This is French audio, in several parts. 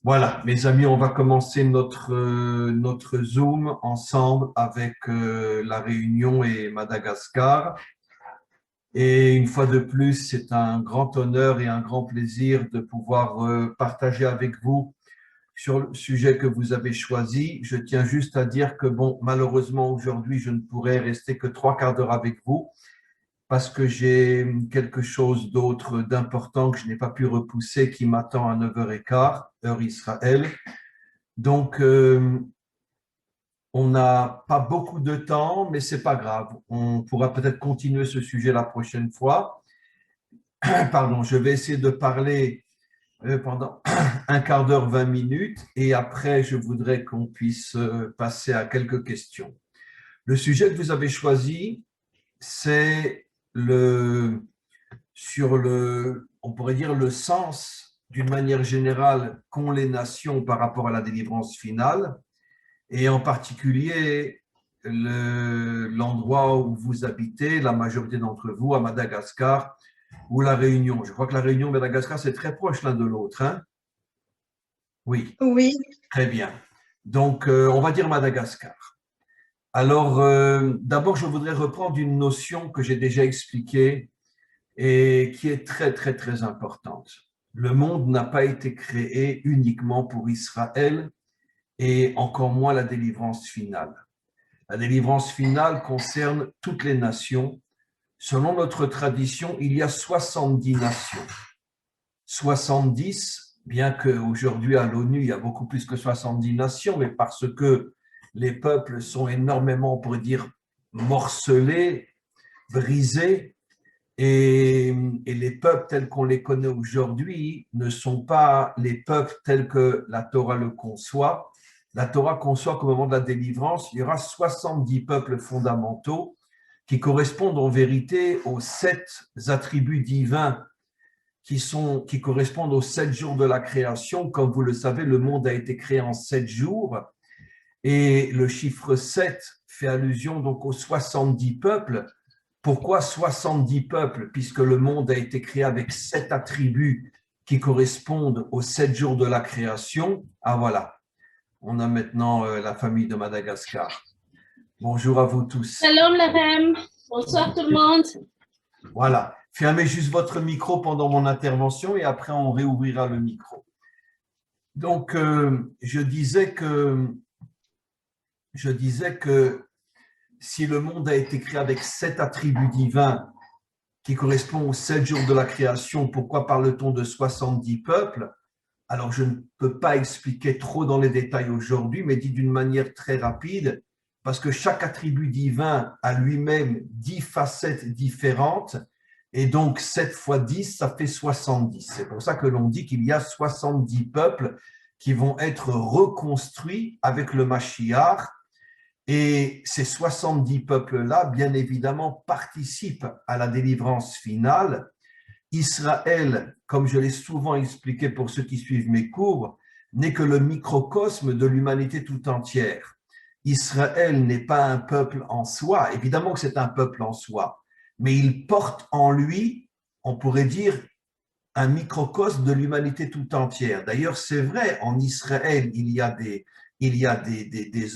Voilà, mes amis, on va commencer notre Zoom ensemble avec la Réunion et Madagascar. Et une fois de plus, c'est un grand honneur et un grand plaisir de pouvoir partager avec vous sur le sujet que vous avez choisi. Je tiens juste à dire que, bon, malheureusement, aujourd'hui, je ne pourrai rester que trois quarts d'heure avec vous parce que j'ai quelque chose d'autre d'important que je n'ai pas pu repousser qui m'attend à 9h15, heure Israël. Donc, on n'a pas beaucoup de temps, mais c'est pas grave. On pourra peut-être continuer ce sujet la prochaine fois. Pardon, je vais essayer de parler pendant un quart d'heure, 20 minutes, et après, je voudrais qu'on puisse passer à quelques questions. Le sujet que vous avez choisi, c'est sur on pourrait dire le sens, d'une manière générale, qu'ont les nations par rapport à la délivrance finale. Et en particulier l'endroit où vous habitez, la majorité d'entre vous, à Madagascar ou la Réunion. Je crois que la Réunion et Madagascar, c'est très proche l'un de l'autre, hein? Oui, Oui, très bien. Donc, on va dire Madagascar. Alors, d'abord, je voudrais reprendre une notion que j'ai déjà expliquée et qui est très, très, très importante. Le monde n'a pas été créé uniquement pour Israël et encore moins la délivrance finale. La délivrance finale concerne toutes les nations. Selon notre tradition, il y a 70 nations. 70, bien qu'aujourd'hui à l'ONU, il y a beaucoup plus que 70 nations, mais parce que les peuples sont énormément, on pourrait dire, morcelés, brisés, et les peuples tels qu'on les connaît aujourd'hui ne sont pas les peuples tels que la Torah le conçoit. La Torah conçoit qu'au moment de la délivrance, il y aura 70 peuples fondamentaux qui correspondent en vérité aux 7 attributs divins qui correspondent aux 7 jours de la création. Comme vous le savez, le monde a été créé en 7 jours et le chiffre 7 fait allusion donc aux 70 peuples. Pourquoi 70 peuples? Puisque le monde a été créé avec 7 attributs qui correspondent aux 7 jours de la création. Ah voilà, on a maintenant la famille de Madagascar. Bonjour à vous tous. Shalom Lechem. Bonsoir tout le monde. Voilà, fermez juste votre micro pendant mon intervention et après on réouvrira le micro. Donc, je disais que si le monde a été créé avec 7 attributs divins qui correspondent aux 7 jours de la création, pourquoi parle-t-on de 70 peuples? Alors, je ne peux pas expliquer trop dans les détails aujourd'hui, mais dit d'une manière très rapide, parce que chaque attribut divin a lui-même 10 facettes différentes, et donc 7 fois 10, ça fait 70. C'est pour ça que l'on dit qu'il y a 70 peuples qui vont être reconstruits avec le Mashiach, et ces 70 peuples-là, bien évidemment, participent à la délivrance finale. Israël, comme je l'ai souvent expliqué pour ceux qui suivent mes cours, n'est que le microcosme de l'humanité tout entière. Israël n'est pas un peuple en soi, évidemment que c'est un peuple en soi, mais il porte en lui, on pourrait dire, un microcosme de l'humanité tout entière. D'ailleurs, c'est vrai, en Israël, il y a des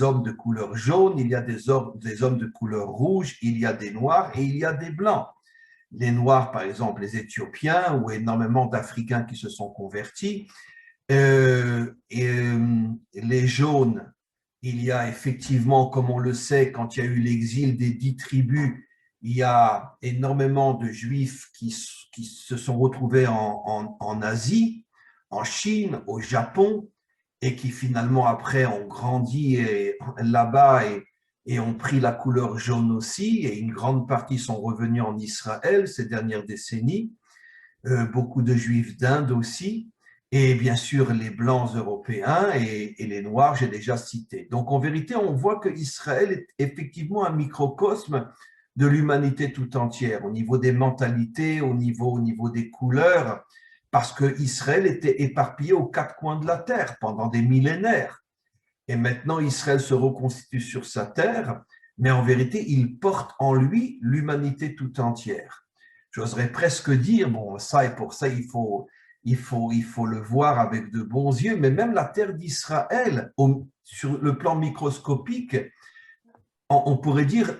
hommes de couleur jaune, il y a des hommes de couleur rouge, il y a des noirs et il y a des blancs. Les Noirs, par exemple, les Éthiopiens ou énormément d'Africains qui se sont convertis. Les jaunes, il y a effectivement, comme on le sait, quand il y a eu l'exil des 10 tribus, il y a énormément de Juifs qui se sont retrouvés en Asie, en Chine, au Japon, et qui finalement après ont grandi là-bas et ont pris la couleur jaune aussi, et une grande partie sont revenus en Israël ces dernières décennies, beaucoup de Juifs d'Inde aussi, et bien sûr les Blancs européens et les Noirs, j'ai déjà cité. Donc en vérité, on voit que Israël est effectivement un microcosme de l'humanité tout entière, au niveau des mentalités, au niveau des couleurs, parce que Israël était éparpillé aux 4 coins de la terre pendant des millénaires. Et maintenant, Israël se reconstitue sur sa terre, mais en vérité, il porte en lui l'humanité tout entière. J'oserais presque dire, bon, ça et pour ça, il faut le voir avec de bons yeux, mais même la terre d'Israël, sur le plan microscopique, on pourrait dire,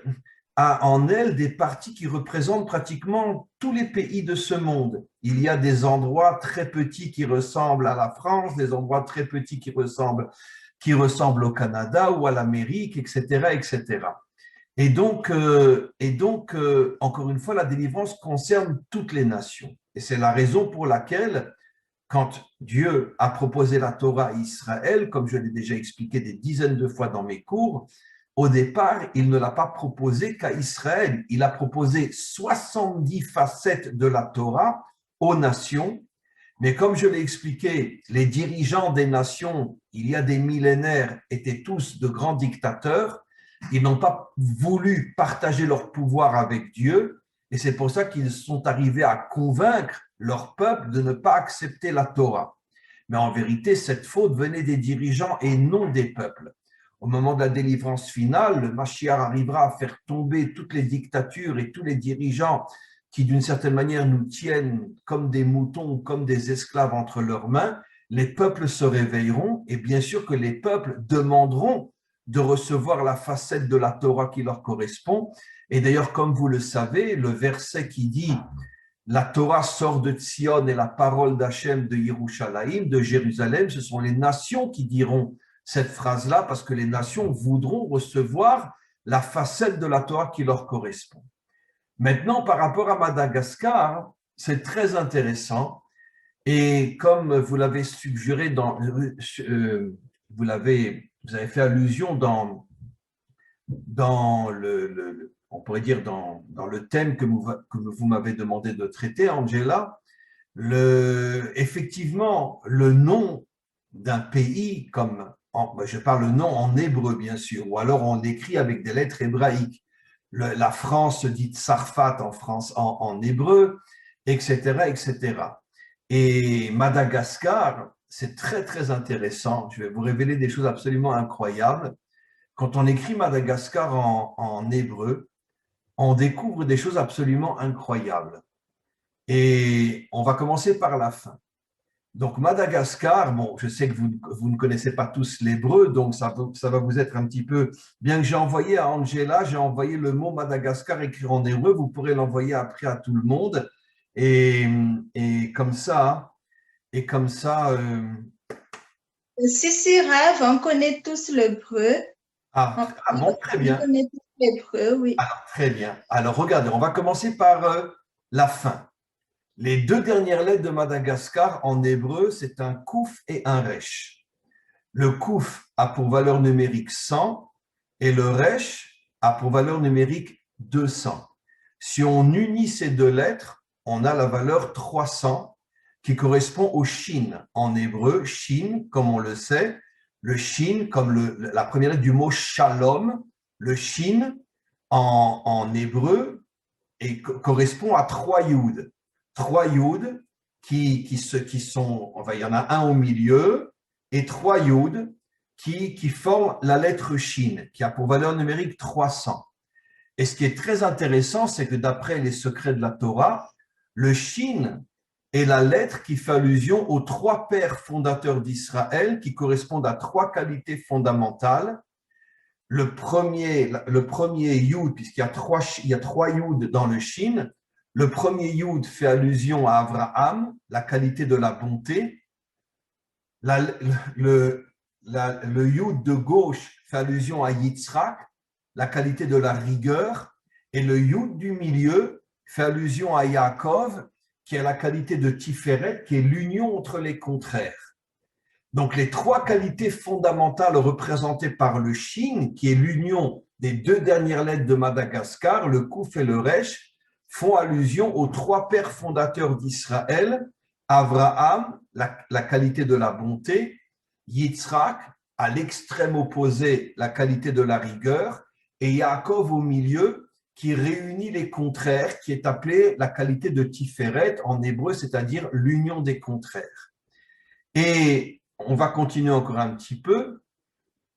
a en elle des parties qui représentent pratiquement tous les pays de ce monde. Il y a des endroits très petits qui ressemblent à la France, des endroits très petits qui ressemblent au Canada ou à l'Amérique, etc., etc. Encore une fois, la délivrance concerne toutes les nations. Et c'est la raison pour laquelle, quand Dieu a proposé la Torah à Israël, comme je l'ai déjà expliqué des dizaines de fois dans mes cours, au départ, il ne l'a pas proposé qu'à Israël. Il a proposé 70 facettes de la Torah aux nations. Mais comme je l'ai expliqué, les dirigeants des nations, il y a des millénaires, étaient tous de grands dictateurs. Ils n'ont pas voulu partager leur pouvoir avec Dieu. Et c'est pour ça qu'ils sont arrivés à convaincre leur peuple de ne pas accepter la Torah. Mais en vérité, cette faute venait des dirigeants et non des peuples. Au moment de la délivrance finale, le Mashiach arrivera à faire tomber toutes les dictatures et tous les dirigeants qui, d'une certaine manière, nous tiennent comme des moutons, comme des esclaves entre leurs mains. Les peuples se réveilleront et bien sûr que les peuples demanderont de recevoir la facette de la Torah qui leur correspond. Et d'ailleurs, comme vous le savez, le verset qui dit « La Torah sort de Tzion et la parole d'Hachem de Yerushalayim, de Jérusalem », ce sont les nations qui diront cette phrase-là parce que les nations voudront recevoir la facette de la Torah qui leur correspond. Maintenant, par rapport à Madagascar, c'est très intéressant et comme vous l'avez suggéré, vous avez fait allusion dans on pourrait dire dans le thème que vous m'avez demandé de traiter, Angela, effectivement, le nom d'un pays comme, je parle le nom en hébreu bien sûr, ou alors on écrit avec des lettres hébraïques. La France dit Tsarfat en hébreu, etc., etc. Et Madagascar, c'est très, très intéressant. Je vais vous révéler des choses absolument incroyables. Quand on écrit Madagascar en hébreu, on découvre des choses absolument incroyables. Et on va commencer par la fin. Donc Madagascar, bon, je sais que vous ne connaissez pas tous l'hébreu, donc ça va vous être un petit peu… Bien que j'ai envoyé à Angela, j'ai envoyé le mot Madagascar écrit en hébreu, vous pourrez l'envoyer après à tout le monde. Et comme ça… Si, Rav, on connaît tous l'hébreu. Bon, très bien. On connaît tous l'hébreu, oui. Alors, très bien. Alors, regardez, on va commencer par la fin. Les deux dernières lettres de Madagascar en hébreu, c'est un kouf et un resh. Le kouf a pour valeur numérique 100 et le resh a pour valeur numérique 200. Si on unit ces deux lettres, on a la valeur 300 qui correspond au shin en hébreu. Shin, comme on le sait, le shin, comme la première lettre du mot shalom, le shin en hébreu correspond à 3 yud. 3 yud qui sont, enfin, il y en a un au milieu, et 3 yud qui forment la lettre shin, qui a pour valeur numérique 300. Et ce qui est très intéressant, c'est que d'après les secrets de la Torah, le shin est la lettre qui fait allusion aux 3 pères fondateurs d'Israël qui correspondent à 3 qualités fondamentales. Le premier yud, puisqu'il y a 3 yud dans le shin, le premier yud fait allusion à Abraham, la qualité de la bonté. Le yud de gauche fait allusion à Yitzhak, la qualité de la rigueur. Et le yud du milieu fait allusion à Yaakov, qui a la qualité de Tiferet, qui est l'union entre les contraires. Donc, les 3 qualités fondamentales représentées par le shin, qui est l'union des 2 dernières lettres de Madagascar, le kouf et le resh, font allusion aux 3 pères fondateurs d'Israël, Abraham, la qualité de la bonté, Yitzhak, à l'extrême opposé, la qualité de la rigueur, et Yaakov au milieu, qui réunit les contraires, qui est appelée la qualité de Tiferet en hébreu, c'est-à-dire l'union des contraires. Et on va continuer encore un petit peu,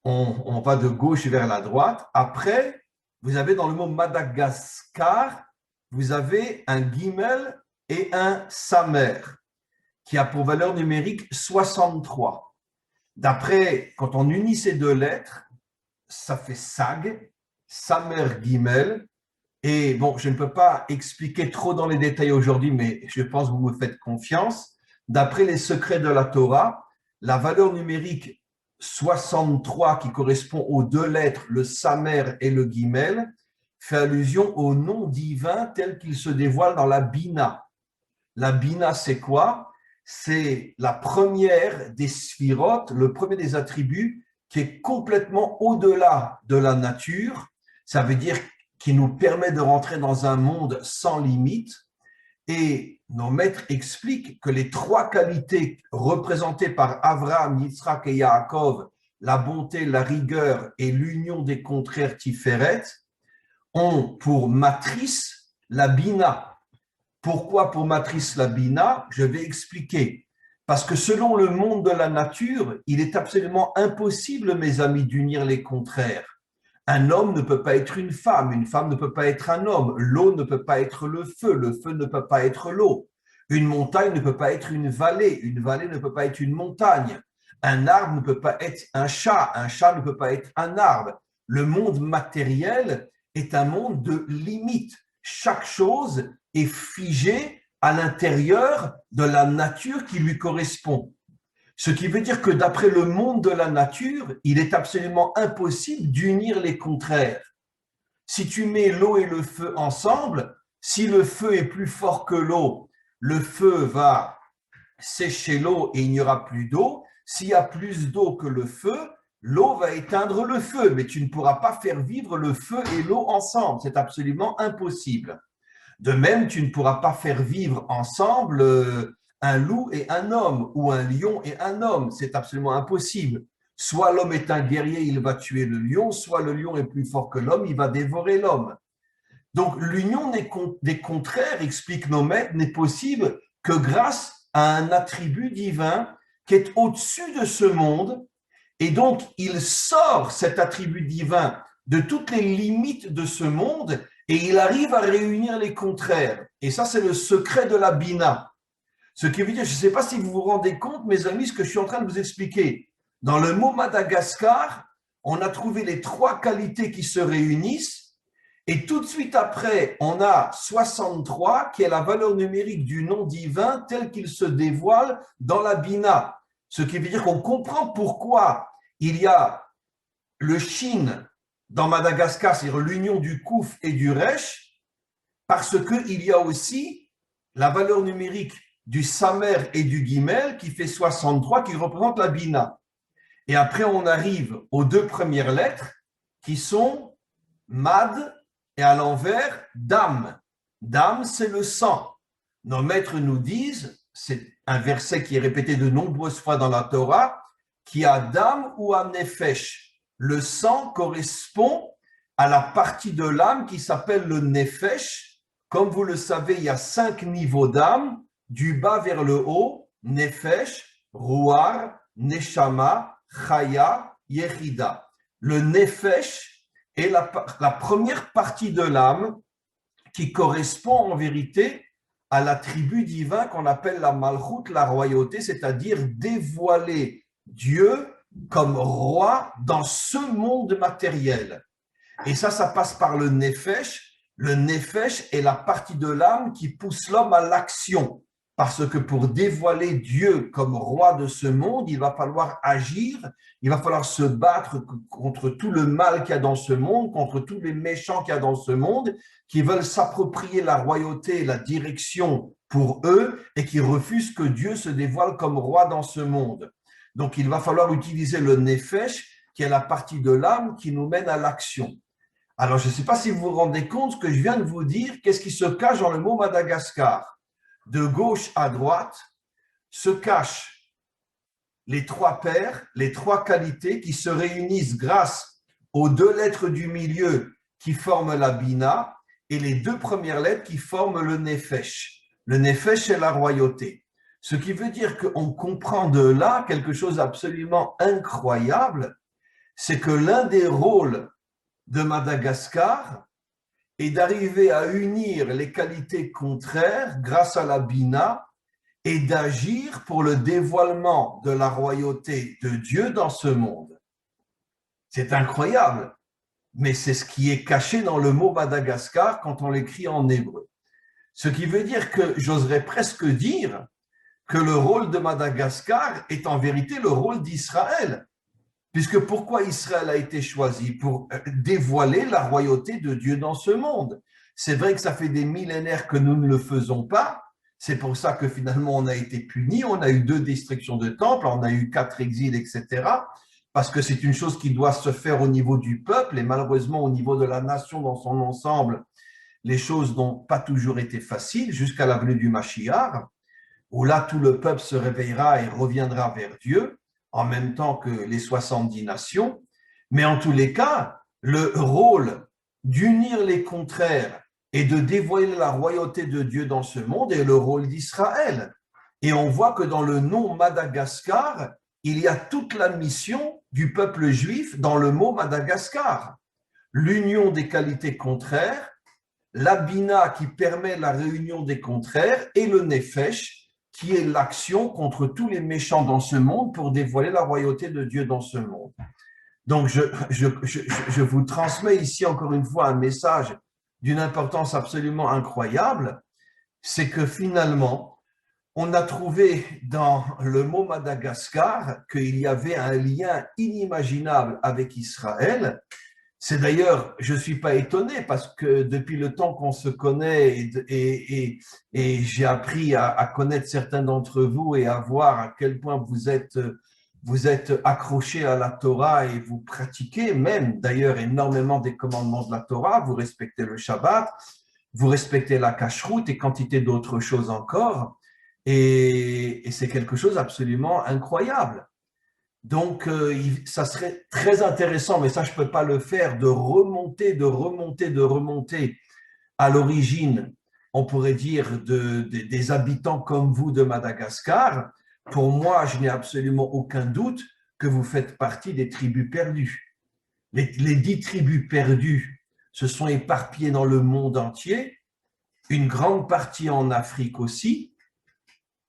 on va de gauche vers la droite. Après, vous avez dans le mot Madagascar, vous avez un Gimel et un Samer, qui a pour valeur numérique 63. D'après, quand on unit ces deux lettres, ça fait Sag, Samer Gimel. Et bon, je ne peux pas expliquer trop dans les détails aujourd'hui, mais je pense que vous me faites confiance. D'après les secrets de la Torah, la valeur numérique 63, qui correspond aux deux lettres, le Samer et le Gimel, fait allusion au nom divin tel qu'il se dévoile dans la Bina. La Bina, c'est quoi? C'est la première des sphirotes, le premier des attributs qui est complètement au-delà de la nature. Ça veut dire qui nous permet de rentrer dans un monde sans limite. Et nos maîtres expliquent que les trois qualités représentées par Avraham, Yitzhak et Yaakov, la bonté, la rigueur et l'union des contraires Tiferet, ont pour matrice la Bina. Pourquoi pour matrice la Bina? Je vais expliquer. Parce que selon le monde de la nature, il est absolument impossible, mes amis, d'unir les contraires. Un homme ne peut pas être une femme ne peut pas être un homme, l'eau ne peut pas être le feu ne peut pas être l'eau, une montagne ne peut pas être une vallée ne peut pas être une montagne, un arbre ne peut pas être un chat ne peut pas être un arbre. Le monde matériel est un monde de limites. Chaque chose est figée à l'intérieur de la nature qui lui correspond. Ce qui veut dire que d'après le monde de la nature, il est absolument impossible d'unir les contraires. Si tu mets l'eau et le feu ensemble, si le feu est plus fort que l'eau, le feu va sécher l'eau et il n'y aura plus d'eau. S'il y a plus d'eau que le feu, l'eau va éteindre le feu, mais tu ne pourras pas faire vivre le feu et l'eau ensemble. C'est absolument impossible. De même, tu ne pourras pas faire vivre ensemble un loup et un homme, ou un lion et un homme, c'est absolument impossible. Soit l'homme est un guerrier, il va tuer le lion, soit le lion est plus fort que l'homme, il va dévorer l'homme. Donc l'union des contraires, expliquent nos maîtres, n'est possible que grâce à un attribut divin qui est au-dessus de ce monde, et donc il sort cet attribut divin de toutes les limites de ce monde, et il arrive à réunir les contraires. Et ça, c'est le secret de la Bina. Ce qui veut dire, je ne sais pas si vous vous rendez compte, mes amis, ce que je suis en train de vous expliquer. Dans le mot Madagascar, on a trouvé les trois qualités qui se réunissent et tout de suite après, on a 63 qui est la valeur numérique du nom divin tel qu'il se dévoile dans la Bina. Ce qui veut dire qu'on comprend pourquoi il y a le Shin dans Madagascar, c'est-à-dire l'union du Kouf et du Resh, parce qu'il y a aussi la valeur numérique du Samer et du Gimel qui fait 63, qui représente la Bina. Et après, on arrive aux deux premières lettres qui sont Mad et à l'envers Dam. Dam, c'est le sang. Nos maîtres nous disent, c'est un verset qui est répété de nombreuses fois dans la Torah, qui a Dam ou a Nefesh. Le sang correspond à la partie de l'âme qui s'appelle le Nefesh. Comme vous le savez, il y a 5 niveaux d'âme. Du bas vers le haut, Nefesh, Ruar, Neshama, Chaya, Yechida. Le Nefesh est la première partie de l'âme qui correspond en vérité à l'attribut divin qu'on appelle la Malchut, la royauté, c'est-à-dire dévoiler Dieu comme roi dans ce monde matériel. Et ça passe par le Nefesh. Le Nefesh est la partie de l'âme qui pousse l'homme à l'action. Parce que pour dévoiler Dieu comme roi de ce monde, il va falloir agir, il va falloir se battre contre tout le mal qu'il y a dans ce monde, contre tous les méchants qu'il y a dans ce monde, qui veulent s'approprier la royauté, la direction pour eux, et qui refusent que Dieu se dévoile comme roi dans ce monde. Donc il va falloir utiliser le Nefesh, qui est la partie de l'âme qui nous mène à l'action. Alors je ne sais pas si vous vous rendez compte ce que je viens de vous dire, qu'est-ce qui se cache dans le mot Madagascar. De gauche à droite se cachent les trois paires, les trois qualités qui se réunissent grâce aux deux lettres du milieu qui forment la Bina et les deux premières lettres qui forment le Nefesh. Le Nefesh est la royauté. Ce qui veut dire qu'on comprend de là quelque chose d'absolument incroyable, c'est que l'un des rôles de Madagascar et d'arriver à unir les qualités contraires grâce à la Bina et d'agir pour le dévoilement de la royauté de Dieu dans ce monde. C'est incroyable, mais c'est ce qui est caché dans le mot Madagascar quand on l'écrit en hébreu. Ce qui veut dire que j'oserais presque dire que le rôle de Madagascar est en vérité le rôle d'Israël. Puisque pourquoi Israël a été choisi? Pour dévoiler la royauté de Dieu dans ce monde. C'est vrai que ça fait des millénaires que nous ne le faisons pas. C'est pour ça que finalement on a été punis. On a eu 2 destructions de temples, on a eu 4 exils, etc. Parce que c'est une chose qui doit se faire au niveau du peuple et malheureusement au niveau de la nation dans son ensemble, les choses n'ont pas toujours été faciles jusqu'à la venue du Mashiach, où là tout le peuple se réveillera et reviendra vers Dieu, en même temps que les 70 nations. Mais en tous les cas, le rôle d'unir les contraires et de dévoiler la royauté de Dieu dans ce monde est le rôle d'Israël. Et on voit que dans le nom Madagascar, il y a toute la mission du peuple juif dans le mot Madagascar. L'union des qualités contraires, la bina qui permet la réunion des contraires et le nefesh qui est l'action contre tous les méchants dans ce monde pour dévoiler la royauté de Dieu dans ce monde. Donc, je vous transmets ici encore une fois un message d'une importance absolument incroyable, c'est que finalement, on a trouvé dans le mot Madagascar qu'il y avait un lien inimaginable avec Israël. C'est d'ailleurs, je ne suis pas étonné parce que depuis le temps qu'on se connaît et j'ai appris à connaître certains d'entre vous et à voir à quel point vous êtes accrochés à la Torah et vous pratiquez même d'ailleurs énormément des commandements de la Torah, vous respectez le Shabbat, vous respectez la cacheroute et quantité d'autres choses encore et c'est quelque chose d'absolument incroyable. Donc, ça serait très intéressant, mais ça, je ne peux pas le faire, de remonter à l'origine, on pourrait dire, des habitants comme vous de Madagascar. Pour moi, je n'ai absolument aucun doute que vous faites partie des tribus perdues. Les 10 tribus perdues se sont éparpillées dans le monde entier, une grande partie en Afrique aussi.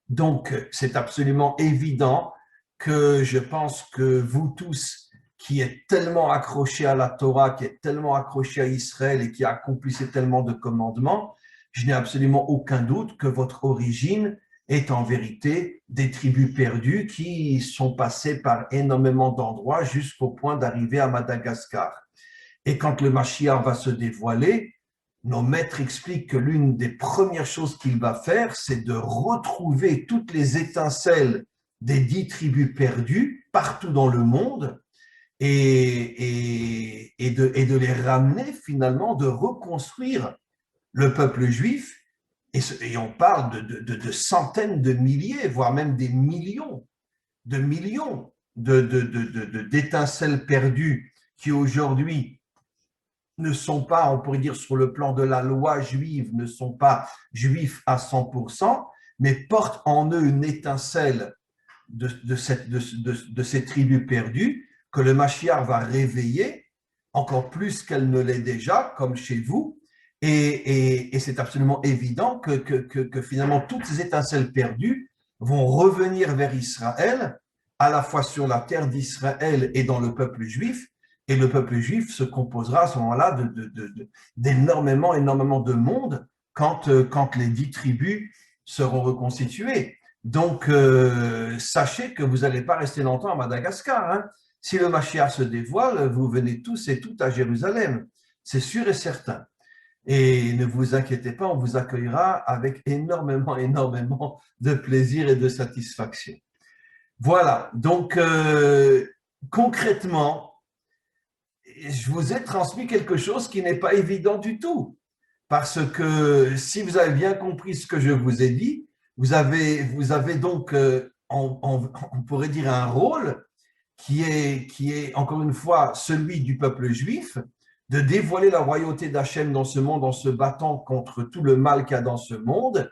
Donc, c'est absolument évident que je pense que vous tous qui êtes tellement accrochés à la Torah, qui êtes tellement accrochés à Israël et qui accomplissez tellement de commandements, je n'ai absolument aucun doute que votre origine est en vérité des tribus perdues qui sont passées par énormément d'endroits jusqu'au point d'arriver à Madagascar. Et quand le Mashiach va se dévoiler, nos maîtres expliquent que l'une des premières choses qu'il va faire, c'est de retrouver toutes les étincelles des 10 tribus perdues partout dans le monde et de les ramener finalement, de reconstruire le peuple juif. Et on parle de centaines de milliers, voire même des millions d'étincelles perdues qui aujourd'hui ne sont pas, on pourrait dire sur le plan de la loi juive, ne sont pas juifs à 100%, mais portent en eux une étincelle de ces tribus perdues que le Mashiach va réveiller encore plus qu'elle ne l'est déjà, comme chez vous. Et c'est absolument évident que finalement toutes ces étincelles perdues vont revenir vers Israël, à la fois sur la terre d'Israël et dans le peuple juif. Et le peuple juif se composera à ce moment-là d'énormément de monde quand les 10 tribus seront reconstituées. Donc, sachez que vous n'allez pas rester longtemps à Madagascar. Hein. Si le Mashiach se dévoile, vous venez tous et toutes à Jérusalem. C'est sûr et certain. Et ne vous inquiétez pas, on vous accueillera avec énormément de plaisir et de satisfaction. Voilà, donc concrètement, je vous ai transmis quelque chose qui n'est pas évident du tout. Parce que si vous avez bien compris ce que je vous ai dit, vous avez donc, on pourrait dire, un rôle qui est encore une fois celui du peuple juif, de dévoiler la royauté d'Hachem dans ce monde en se battant contre tout le mal qu'il y a dans ce monde,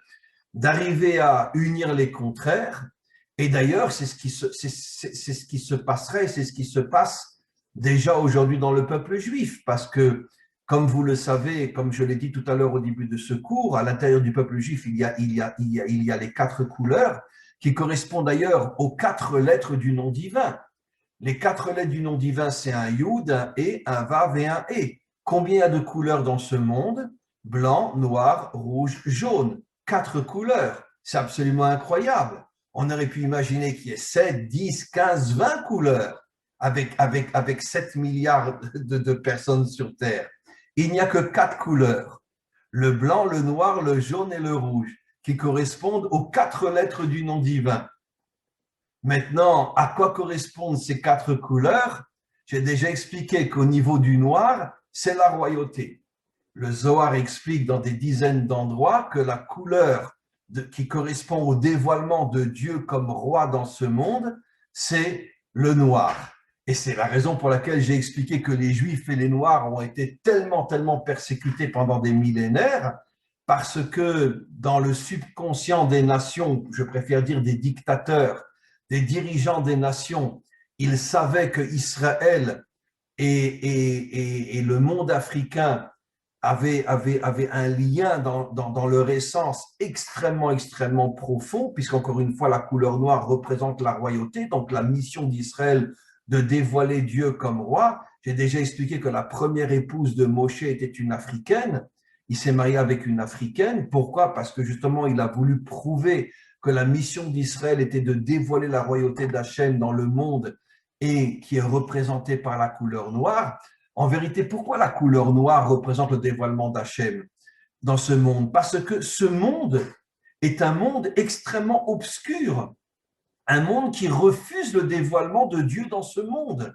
d'arriver à unir les contraires. Et d'ailleurs, c'est ce qui se passerait, c'est ce qui se passe déjà aujourd'hui dans le peuple juif, parce que comme vous le savez, comme je l'ai dit tout à l'heure au début de ce cours, à l'intérieur du peuple juif, il y a les 4 couleurs qui correspondent d'ailleurs aux 4 lettres du nom divin. Les 4 lettres du nom divin, c'est un Yud, un E, un Vav et un E. Combien il y a de couleurs dans ce monde? Blanc, noir, rouge, jaune. 4 couleurs. C'est absolument incroyable. On aurait pu imaginer qu'il y ait 7, 10, 15, 20 couleurs avec 7 milliards de personnes sur Terre. Il n'y a que 4 couleurs. Le blanc, le noir, le jaune et le rouge, qui correspondent aux 4 lettres du nom divin. Maintenant, à quoi correspondent ces 4 couleurs? J'ai déjà expliqué qu'au niveau du noir, c'est la royauté. Le Zohar explique dans des dizaines d'endroits que la couleur qui correspond au dévoilement de Dieu comme roi dans ce monde, c'est le noir. Et c'est la raison pour laquelle j'ai expliqué que les Juifs et les Noirs ont été tellement persécutés pendant des millénaires, parce que dans le subconscient des nations, je préfère dire des dictateurs, des dirigeants des nations, ils savaient que Israël et le monde africain avaient un lien dans leur essence extrêmement profond, puisqu'encore une fois, la couleur noire représente la royauté, donc la mission d'Israël de dévoiler Dieu comme roi. J'ai déjà expliqué que la première épouse de Moshe était une Africaine. Il s'est marié avec une Africaine. Pourquoi? Parce que justement, il a voulu prouver que la mission d'Israël était de dévoiler la royauté d'Hachem dans le monde et qui est représentée par la couleur noire. En vérité, pourquoi la couleur noire représente le dévoilement d'Hachem dans ce monde? Parce que ce monde est un monde extrêmement obscur, un monde qui refuse le dévoilement de Dieu dans ce monde.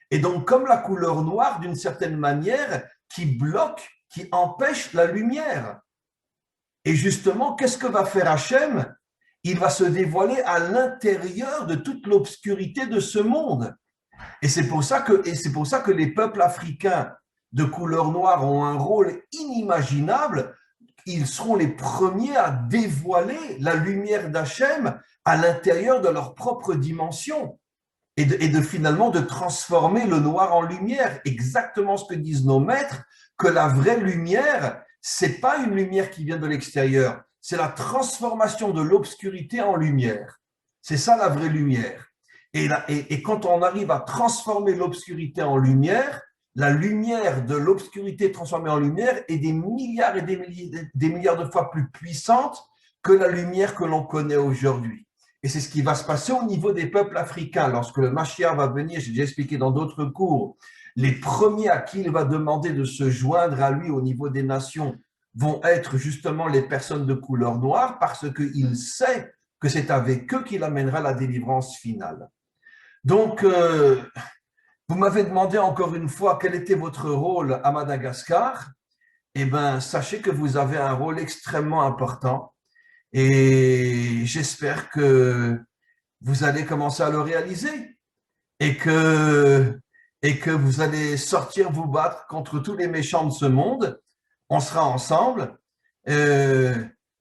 Et donc, comme la couleur noire, d'une certaine manière, qui bloque, qui empêche la lumière. Et justement, qu'est-ce que va faire Hachem? Il va se dévoiler à l'intérieur de toute l'obscurité de ce monde. Et c'est pour ça que les peuples africains de couleur noire ont un rôle inimaginable. Ils seront les premiers à dévoiler la lumière d'Hachem à l'intérieur de leur propre dimension et finalement de transformer le noir en lumière. Exactement ce que disent nos maîtres, que la vraie lumière, c'est pas une lumière qui vient de l'extérieur, c'est la transformation de l'obscurité en lumière. C'est ça la vraie lumière. Et quand on arrive à transformer l'obscurité en lumière, la lumière de l'obscurité transformée en lumière est des milliards et des milliards de fois plus puissante que la lumière que l'on connaît aujourd'hui. Et c'est ce qui va se passer au niveau des peuples africains. Lorsque le Mashiach va venir, j'ai déjà expliqué dans d'autres cours, les premiers à qui il va demander de se joindre à lui au niveau des nations vont être justement les personnes de couleur noire, parce qu'il sait que c'est avec eux qu'il amènera la délivrance finale. Donc, vous m'avez demandé encore une fois quel était votre rôle à Madagascar. Eh bien, sachez que vous avez un rôle extrêmement important et j'espère que vous allez commencer à le réaliser et que vous allez sortir vous battre contre tous les méchants de ce monde. On sera ensemble.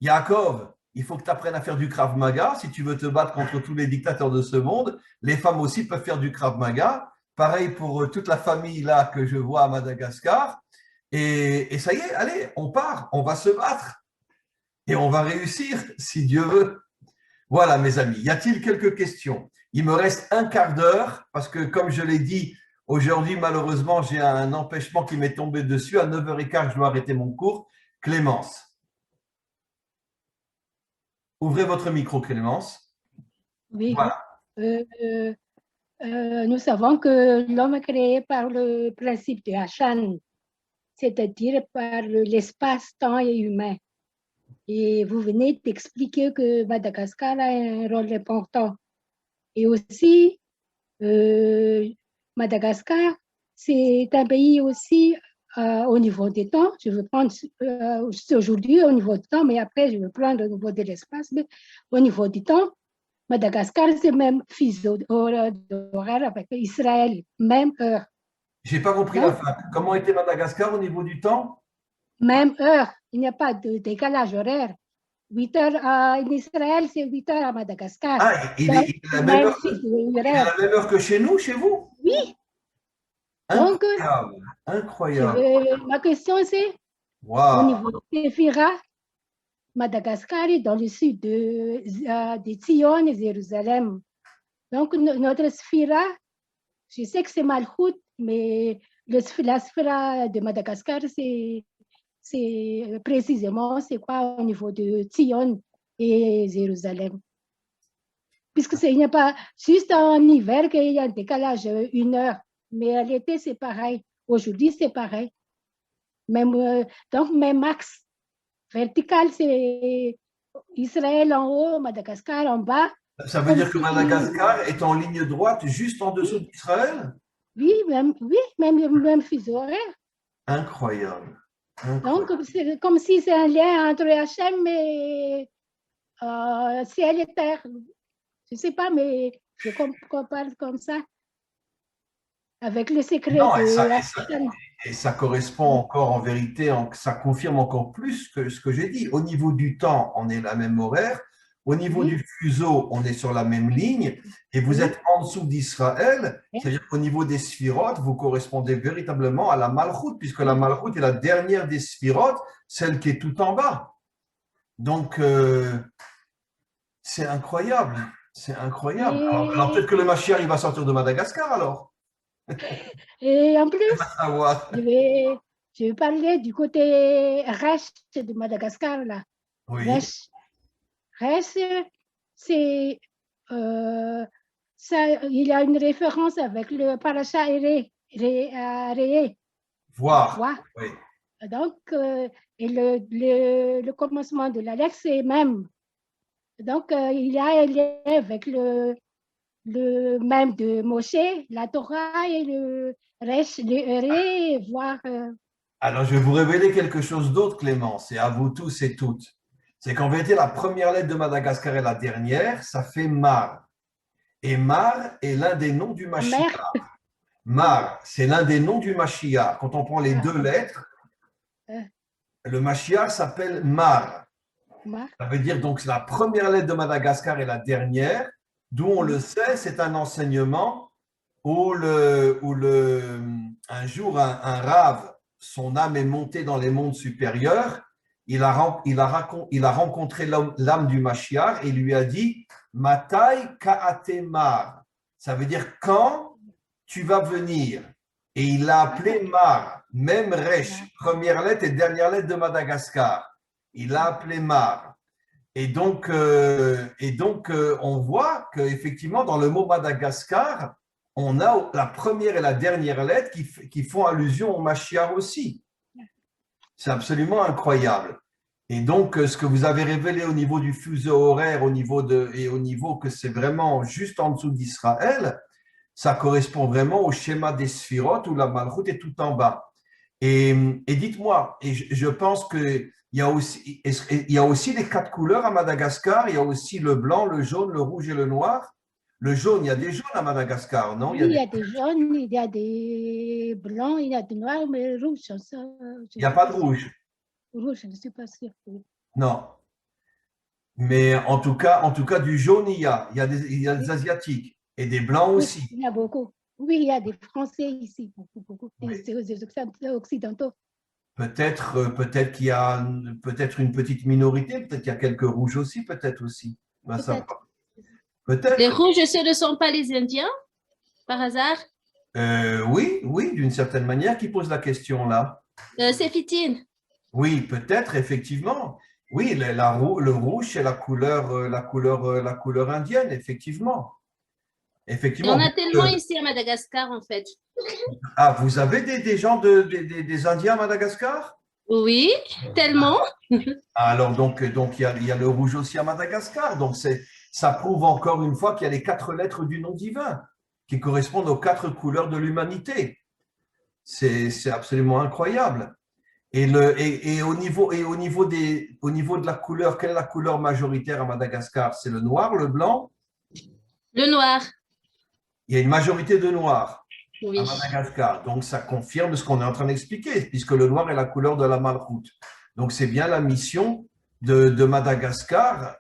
Yaakov, il faut que tu apprennes à faire du Krav Maga si tu veux te battre contre tous les dictateurs de ce monde. Les femmes aussi peuvent faire du Krav Maga. Pareil pour toute la famille là que je vois à Madagascar. Et ça y est, allez, on part, on va se battre. Et on va réussir, si Dieu veut. Voilà, mes amis. Y a-t-il quelques questions? Il me reste un quart d'heure, parce que comme je l'ai dit, aujourd'hui, malheureusement, j'ai un empêchement qui m'est tombé dessus. À 9h15, je dois arrêter mon cours. Clémence. Ouvrez votre micro, Clémence. Oui. Voilà. Nous savons que l'homme est créé par le principe de Hachan, c'est-à-dire par l'espace-temps et humain. Et vous venez d'expliquer que Madagascar a un rôle important. Et aussi, Madagascar, c'est un pays aussi au niveau des temps. Je veux prendre aujourd'hui au niveau du temps, mais après, je veux prendre au niveau de l'espace. Mais au niveau du temps, Madagascar, c'est même fuseau horaire avec Israël, même heure. Je n'ai pas compris la fin. Comment était Madagascar au niveau du temps? Même heure. Il n'y a pas de décalage horaire. 8 heures en Israël, c'est 8 heures à Madagascar. Ah, il est la même heure que chez nous, chez vous? Oui. Donc, Incroyable, incroyable. ma question c'est, au Waouh, niveau de Séphira, Madagascar est dans le sud de Sion et Jérusalem. Donc, notre Sphira, je sais que c'est Malchut, mais la Sphira de Madagascar, c'est précisément, c'est quoi au niveau de Sion et Jérusalem. Puisque il n'y a pas juste en hiver qu'il y a un décalage 1 heure, mais à l'été, c'est pareil. Aujourd'hui, c'est pareil. Même, donc, même axe vertical, c'est Israël en haut, Madagascar en bas. ça veut Comme dire que si, Madagascar est en ligne droite juste en dessous d'Israël? oui, même fuseau horaire. Incroyable, Donc, incroyable. c'est comme si c'est un lien entre Hachem et ciel et terre. Je ne sais pas, mais je compare comme ça, avec le secret Non, de Hachem. et ça correspond encore en vérité, ça confirme encore plus que ce que j'ai dit. Au niveau du temps, on est la même horaire. Au niveau Oui. du fuseau, on est sur la même ligne. Et vous Oui. êtes en dessous d'Israël. C'est-à-dire qu'au niveau des sphirotes, vous correspondez véritablement à la Malchut, puisque la Malchut est la dernière des sphirotes, celle qui est tout en bas. Donc, c'est incroyable. C'est incroyable. Alors peut-être que le Mashiach, il va sortir de Madagascar alors. Et en plus, À voir. je vais parler du côté Resh de Madagascar, là. Oui. Resh, c'est ça, il y a une référence avec le paracha Ré, Voir. Oui. Donc, et le commencement de la lettre, c'est même. Donc, il y a un lien avec le même de Moshe, la Torah et le Resh, le Ré, voir. Alors, je vais vous révéler quelque chose d'autre, Clémence, et à vous tous et toutes. C'est qu'en vérité, la première lettre de Madagascar et la dernière, ça fait Mar. Et Mar est l'un des noms du Mashiach. Mar, c'est l'un des noms du Mashiach. Quand on prend les deux lettres, le Mashiach s'appelle Mar. Ça veut dire donc la première lettre de Madagascar et la dernière, d'où on le sait, c'est un enseignement où un jour un rave, son âme est montée dans les mondes supérieurs, il a rencontré l'âme du Mashiach et lui a dit Matai Ka'atemar. Ça veut dire quand tu vas venir. Et il l'a appelé Mar, même Resh, première lettre et dernière lettre de Madagascar. Il l'a appelé Mar. Et donc, on voit qu'effectivement, dans le mot Madagascar, on a la première et la dernière lettre qui font allusion au Mashiach aussi. C'est absolument incroyable. Et donc, ce que vous avez révélé au niveau du fuseau horaire, au niveau que c'est vraiment juste en dessous d'Israël, ça correspond vraiment au schéma des sphirotes où la Malchut est tout en bas. Et dites-moi, et je pense qu'il y a aussi les 4 couleurs à Madagascar, il y a aussi le blanc, le jaune, le rouge et le noir. Le jaune, il y a des jaunes à Madagascar, non? Oui, il y a des jaunes, il y a des blancs, il y a des noirs, mais rouges, ça, Il n'y a pas de rouge. Rouge, je ne suis pas sûre. Non. Mais en tout cas, du jaune, il y a des Asiatiques et des blancs aussi. Oui, il y a beaucoup. Oui, il y a des Français ici, beaucoup. Oui. Des Occidentaux. Peut-être qu'il y a peut-être une petite minorité, peut-être qu'il y a quelques rouges aussi, peut-être aussi. Ben, peut-être. Les rouges, ce ne sont pas les Indiens, par hasard? Oui, d'une certaine manière, qui pose la question là. C'est Fitine. Oui, peut-être, effectivement. Oui, le rouge, c'est la couleur indienne, effectivement. Il y en a tellement ici à Madagascar, en fait. Ah, vous avez des gens des Indiens à Madagascar? Oui, tellement. Alors, donc il y a le rouge aussi à Madagascar. Donc, ça prouve encore une fois qu'il y a les 4 lettres du nom divin qui correspondent aux 4 couleurs de l'humanité. C'est absolument incroyable. Et au niveau de la couleur, quelle est la couleur majoritaire à Madagascar? C'est le noir, le blanc? Le noir. Il y a une majorité de noir oui. à Madagascar. Donc, ça confirme ce qu'on est en train d'expliquer, puisque le noir est la couleur de la Malchut. Donc, c'est bien la mission de Madagascar.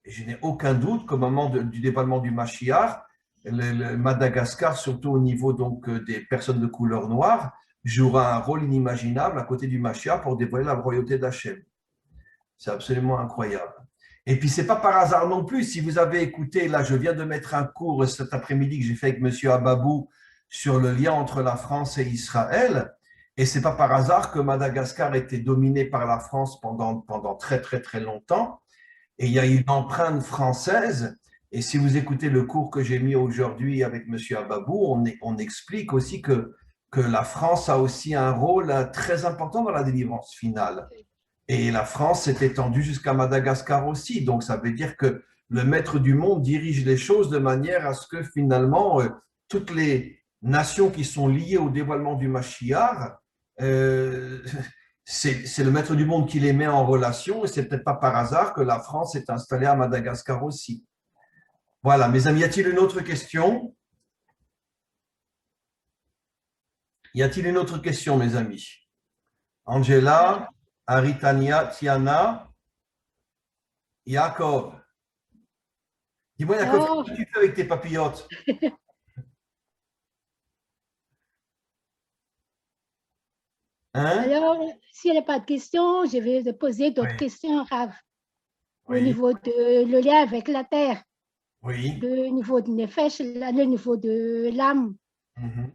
Et je n'ai aucun doute qu'au moment du dévoilement du Mashiach, le Madagascar, surtout au niveau donc, des personnes de couleur noire, jouera un rôle inimaginable à côté du Mashiach pour dévoiler la royauté d'Hachem. C'est absolument incroyable. Et puis, c'est pas par hasard non plus. Si vous avez écouté, là, je viens de mettre un cours cet après-midi que j'ai fait avec M. Ababou sur le lien entre la France et Israël. Et c'est pas par hasard que Madagascar était dominé par la France pendant très, très, très longtemps. Et il y a une empreinte française. Et si vous écoutez le cours que j'ai mis aujourd'hui avec M. Ababou, on explique aussi que la France a aussi un rôle très important dans la délivrance finale. Et la France s'est étendue jusqu'à Madagascar aussi. Donc, ça veut dire que le maître du monde dirige les choses de manière à ce que finalement, toutes les nations qui sont liées au dévoilement du Mashiach, c'est le maître du monde qui les met en relation. Et c'est peut-être pas par hasard que la France est installée à Madagascar aussi. Voilà, mes amis, y a-t-il une autre question? Y a-t-il une autre question, mes amis? Angela, Aritania, Tiana, Yaakov. Dis-moi, Yaakov, qu'est-ce que tu fais avec tes papillotes? Hein? Alors, s'il n'y a pas de questions, je vais te poser d'autres questions, Rav. Au niveau de le lien avec la terre. Oui. Le niveau de Nefesh, le niveau de l'âme.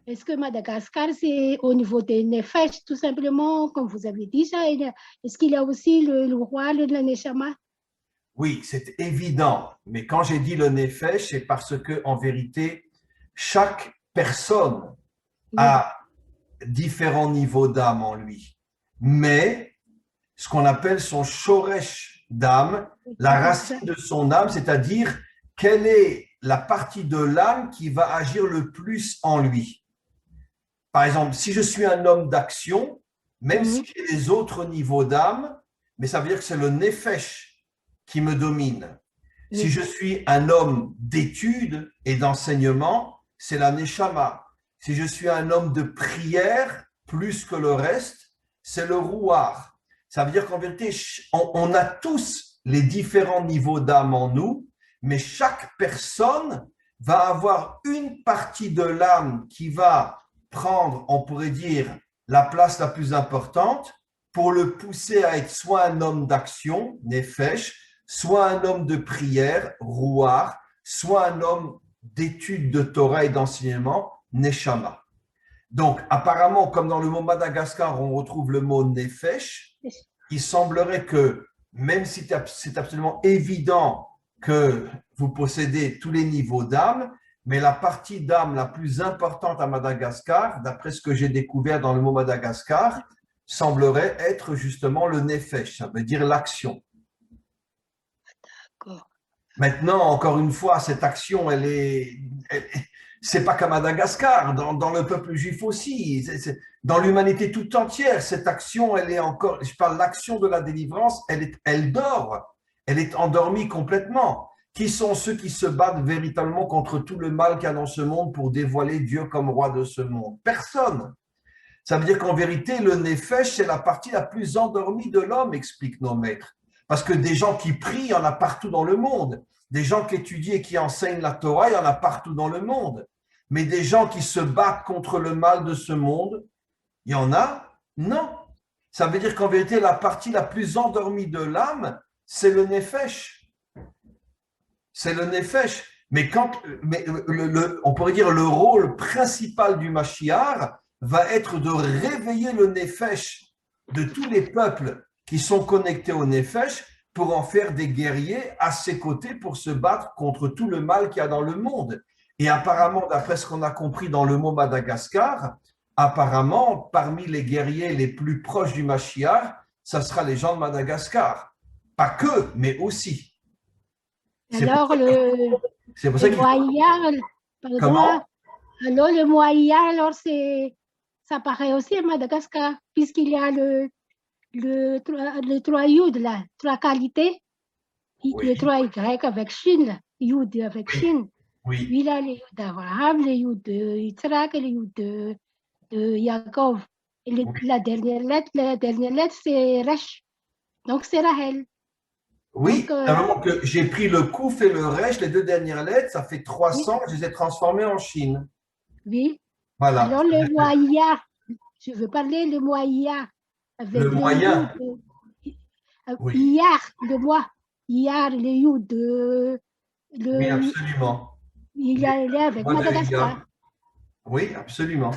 Est-ce que Madagascar, c'est au niveau des Nefesh, tout simplement, comme vous avez dit ça? Est-ce qu'il y a aussi le roi, le Neshama? Oui, c'est évident. Mais quand j'ai dit le Nefesh, c'est parce que, en vérité, chaque personne a différents niveaux d'âme en lui. Mais ce qu'on appelle son shoresh d'âme, la racine de son âme, c'est-à-dire quelle est la partie de l'âme qui va agir le plus en lui. Par exemple, si je suis un homme d'action, même si j'ai les autres niveaux d'âme, mais ça veut dire que c'est le nefesh qui me domine. Si je suis un homme d'études et d'enseignement, c'est la neshama. Si je suis un homme de prière, plus que le reste, c'est le rouar. Ça veut dire qu'en vérité, on a tous les différents niveaux d'âme en nous, mais chaque personne va avoir une partie de l'âme qui va prendre, on pourrait dire, la place la plus importante pour le pousser à être soit un homme d'action, nefesh, soit un homme de prière, rouar, soit un homme d'études de Torah et d'enseignement, neshama. Donc, apparemment, comme dans le mot Madagascar, on retrouve le mot nefesh, il semblerait que, même si c'est absolument évident que vous possédez tous les niveaux d'âme, mais la partie d'âme la plus importante à Madagascar, d'après ce que j'ai découvert dans le mot Madagascar, semblerait être justement le nefesh, ça veut dire l'action. Maintenant, encore une fois, cette action, c'est pas qu'à Madagascar, dans le peuple juif aussi, dans l'humanité toute entière, cette action, elle est encore, je parle de l'action de la délivrance, elle dort, elle est endormie complètement. Qui sont ceux qui se battent véritablement contre tout le mal qu'il y a dans ce monde pour dévoiler Dieu comme roi de ce monde? Personne. Ça veut dire qu'en vérité, le nefesh, c'est la partie la plus endormie de l'homme, expliquent nos maîtres. Parce que des gens qui prient, il y en a partout dans le monde. Des gens qui étudient et qui enseignent la Torah, il y en a partout dans le monde. Mais des gens qui se battent contre le mal de ce monde, il y en a? Non. Ça veut dire qu'en vérité, la partie la plus endormie de l'âme, c'est le nefesh. C'est le nefesh. Mais on pourrait dire le rôle principal du Mashiach va être de réveiller le nefesh de tous les peuples qui sont connectés au nefesh pour en faire des guerriers à ses côtés pour se battre contre tout le mal qu'il y a dans le monde. Et apparemment, d'après ce qu'on a compris dans le mot Madagascar, apparemment, parmi les guerriers les plus proches du Mashiach, ça sera les gens de Madagascar. Pas que, mais aussi. Alors, c'est pour ça Comment? Alors, le moyen, alors ça paraît aussi à Madagascar, puisqu'il y a le 3 Yud, là, 3 qualités. Oui. Le 3 Y avec Chine, Yud avec Chine. Oui. Il y a les Yud d'Abraham, les Yud de Yitzhak et les Yud de Yaakov. Et la dernière lettre, c'est Resh. Donc, c'est Rahel. Oui, Donc, simplement que j'ai pris le Kouf et le Resh, les deux dernières lettres, ça fait 300, je les ai transformées en Chine. oui. Voilà. Alors, le moyen, je veux parler le moyen. Avec Le moyen. Oui. Hier, le mois. Hier, le youd. Oui, absolument. Il y a avec Madagascar. Oui, absolument.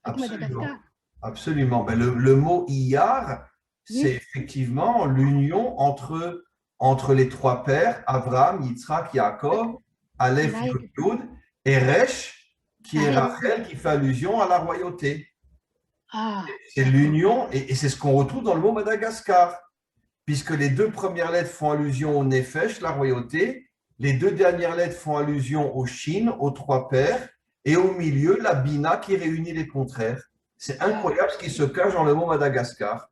Avec Madagascar. Absolument. Ben, le mot Iyar, c'est effectivement l'union entre les trois pères, Abraham, Yitzhak, Yaakov, Aleph, Yud, et Resh, qui est Rachel, qui fait allusion à la royauté. C'est l'union, et c'est ce qu'on retrouve dans le mot Madagascar, puisque les deux premières lettres font allusion au Nefesh, la royauté, les deux dernières lettres font allusion au Shin, aux trois pères, et au milieu, la Bina qui réunit les contraires. C'est incroyable ce qui se cache dans le mot Madagascar.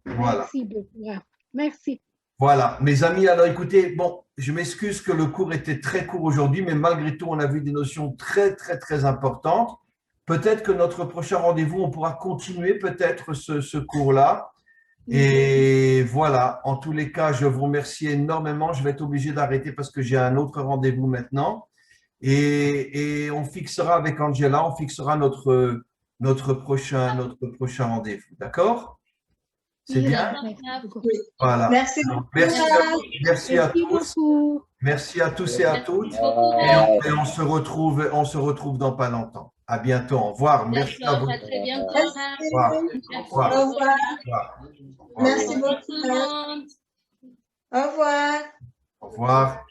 Voilà. Merci beaucoup. Merci. Voilà, mes amis, alors écoutez, bon, je m'excuse que le cours était très court aujourd'hui, mais malgré tout, on a vu des notions très, très, très importantes. Peut-être que notre prochain rendez-vous, on pourra continuer peut-être ce cours-là. Et voilà, en tous les cas, je vous remercie énormément. Je vais être obligé d'arrêter parce que j'ai un autre rendez-vous maintenant. Et on fixera avec Angela, on fixera notre prochain rendez-vous. D'accord? C'est bien? Voilà. Merci beaucoup. Merci à tous. Merci à tous et à toutes. Et on se retrouve dans pas longtemps. À bientôt. Au revoir. Merci à vous. À très bientôt. Au revoir. Au revoir. Merci beaucoup. Au revoir. Au revoir. Au revoir.